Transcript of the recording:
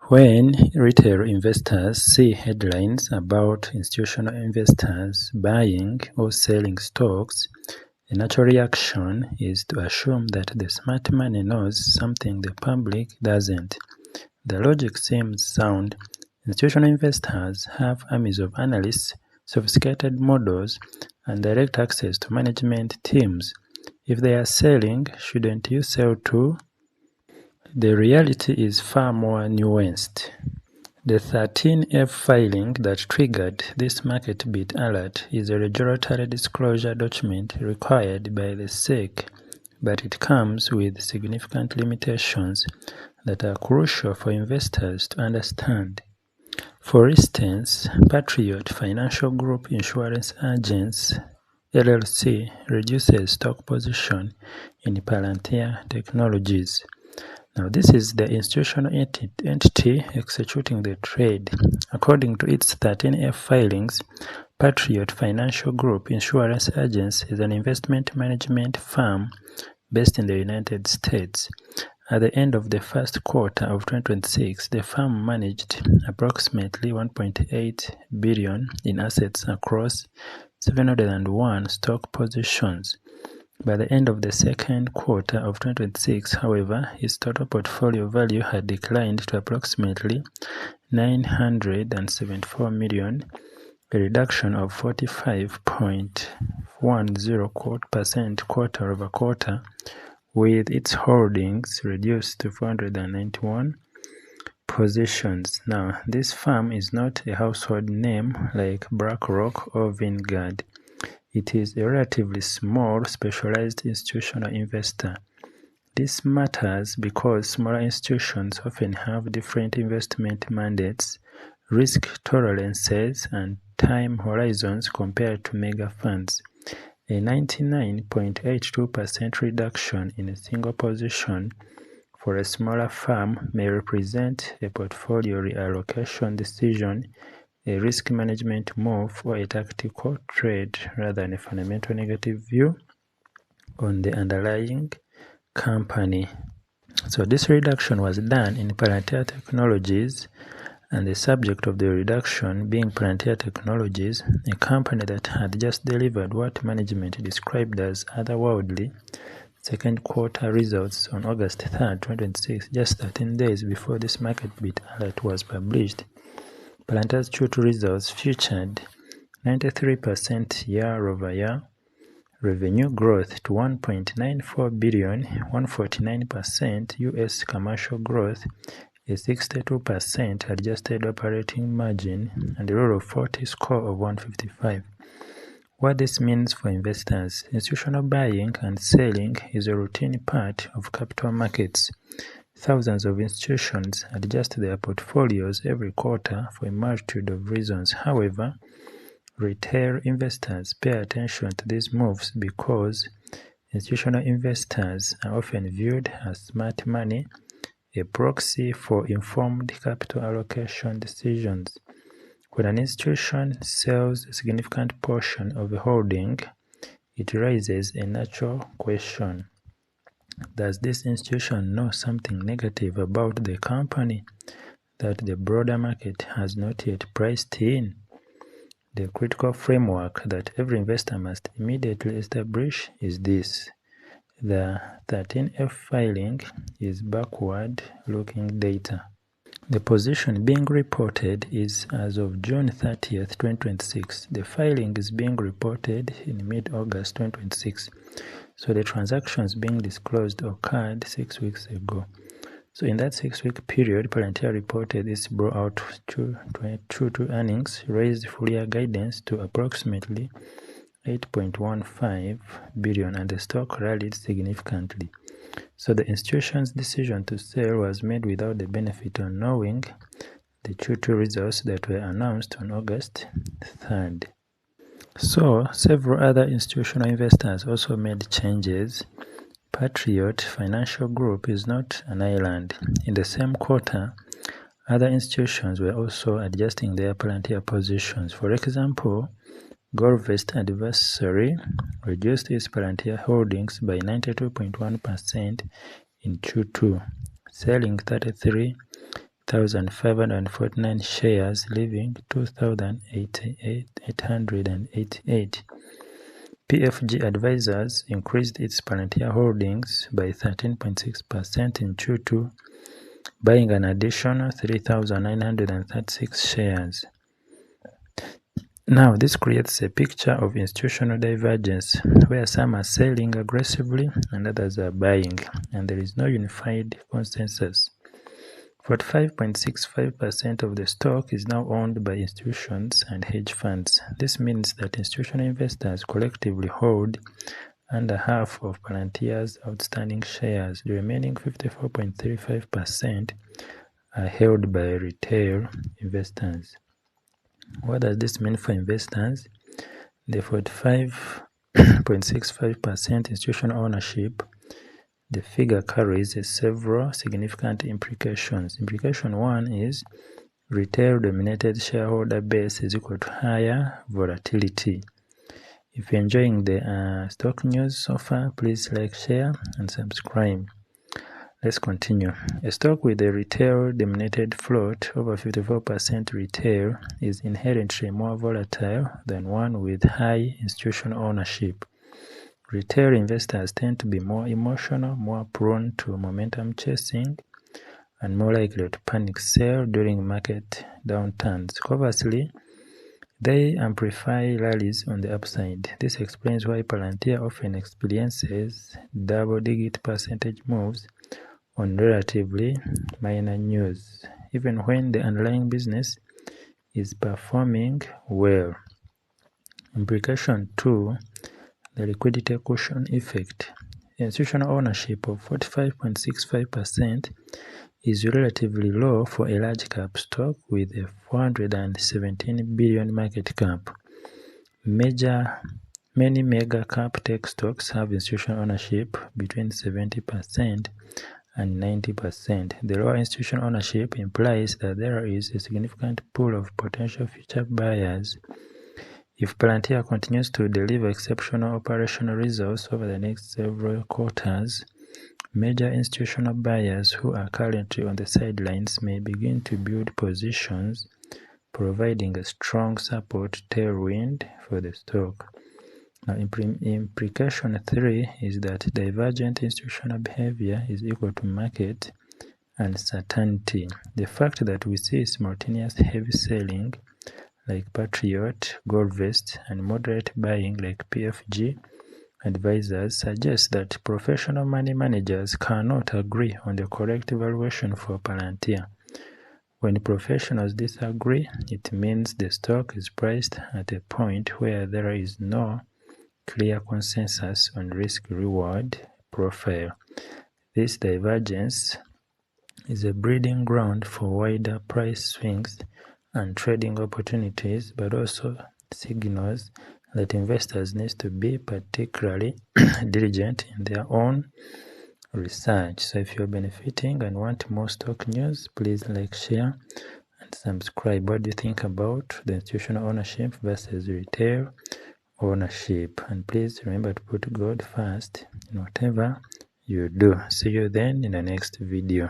When retail investors see headlines about institutional investors buying or selling stocks, the natural reaction is to assume that the smart money knows something the public doesn't. The logic seems sound. Institutional investors have armies of analysts, sophisticated models, and direct access to management teams. If they are selling, shouldn't you sell too? The reality is far more nuanced. The 13F filing that triggered this market beat alert is a regulatory disclosure document required by the SEC, but it comes with significant limitations that are crucial for investors to understand. For instance, Patriot Financial Group Insurance Agents LLC reduces stock position in Palantir Technologies. Now, this is the institutional entity executing the trade. According to its 13F filings, Patriot Financial Group Insurance Agents is an investment management firm based in the United States. At the end of the first quarter of 2026, the firm managed approximately $1.8 billion in assets across 701 stock positions. By the end of the second quarter of 2026, however, its total portfolio value had declined to approximately $974 million, a reduction of 45.10% quarter-over-quarter, with its holdings reduced to 491 positions. Now, this firm is not a household name like BlackRock or Vanguard. It is a relatively small, specialized institutional investor. This matters because smaller institutions often have different investment mandates, risk tolerances, and time horizons compared to mega funds. A 99.82% reduction in a single position for a smaller firm may represent a portfolio reallocation decision, a risk management move, or a tactical trade rather than a fundamental negative view on the underlying company. So this reduction was done in Palantir Technologies, and the subject of the reduction being Palantir Technologies, a company that had just delivered what management described as otherworldly second quarter results on August 3, 2026, just 13 days before this market beat alert was published. Palantir's Q2 results featured 93% year-over-year revenue growth to $1.94 billion, 149% U.S. commercial growth, a 62% adjusted operating margin, and a Rule of 40 score of 155. What this means for investors: institutional buying and selling is a routine part of capital markets. Thousands of institutions adjust their portfolios every quarter for a multitude of reasons. However, retail investors pay attention to these moves because institutional investors are often viewed as smart money, a proxy for informed capital allocation decisions. When an institution sells a significant portion of a holding, it raises a natural question. Does this institution know something negative about the company that the broader market has not yet priced in? The critical framework that every investor must immediately establish is this: the 13F filing is backward-looking data. The position being reported is as of June 30th, 2026. The filing is being reported in mid-August 2026. So the transactions being disclosed occurred 6 weeks ago. So in that 6-week period, Palantir reported its blowout Q2 earnings, raised full-year guidance to approximately $8.15 billion, and the stock rallied significantly. So the institution's decision to sell was made without the benefit of knowing the Q2 results that were announced on August 3rd. So several other institutional investors also made changes. Patriot Financial Group is not an island. In the same quarter, other institutions were also adjusting their Palantir positions. For example, Goldvest Advisory reduced its Palantir holdings by 92.1% in Q2, selling 33 2,549 shares, leaving 2,888. PFG Advisors increased its Palantir holdings by 13.6% in Q2, buying an additional 3,936 shares. Now, this creates a picture of institutional divergence, where some are selling aggressively and others are buying, and there is no unified consensus. 45.65% of the stock is now owned by institutions and hedge funds. This means that institutional investors collectively hold under half of Palantir's outstanding shares. The remaining 54.35% are held by retail investors. What does this mean for investors? The 45.65% institutional ownership, the figure carries several significant implications. Implication 1 is retail-dominated shareholder base is equal to higher volatility. If you're enjoying the stock news so far, please like, share, and subscribe. Let's continue. A stock with a retail-dominated float over 54% retail is inherently more volatile than one with high institutional ownership. Retail investors tend to be more emotional, more prone to momentum chasing, and more likely to panic sell during market downturns. Conversely, they amplify rallies on the upside. This explains why Palantir often experiences double-digit percentage moves on relatively minor news, even when the underlying business is performing well. Implication 2, the liquidity cushion effect. Institutional ownership of 45.65% is relatively low for a large cap stock with a 417 billion market cap. Many mega cap tech stocks have institutional ownership between 70% and 90%. The lower institutional ownership implies that there is a significant pool of potential future buyers. If Palantir continues to deliver exceptional operational results over the next several quarters, major institutional buyers who are currently on the sidelines may begin to build positions, providing a strong support tailwind for the stock. Now, implication 3 is that divergent institutional behavior is equal to market uncertainty. The fact that we see simultaneous heavy selling like Patriot, Goldvest, and moderate buying like PFG Advisors suggests that professional money managers cannot agree on the correct valuation for Palantir. When professionals disagree, it means the stock is priced at a point where there is no clear consensus on risk-reward profile. This divergence is a breeding ground for wider price swings and trading opportunities, but also signals that investors need to be particularly diligent in their own research. So if you're benefiting and want more stock news, please like, share, and subscribe. What do you think about the institutional ownership versus retail ownership? And please remember to put God first in whatever you do. See you then in the next video.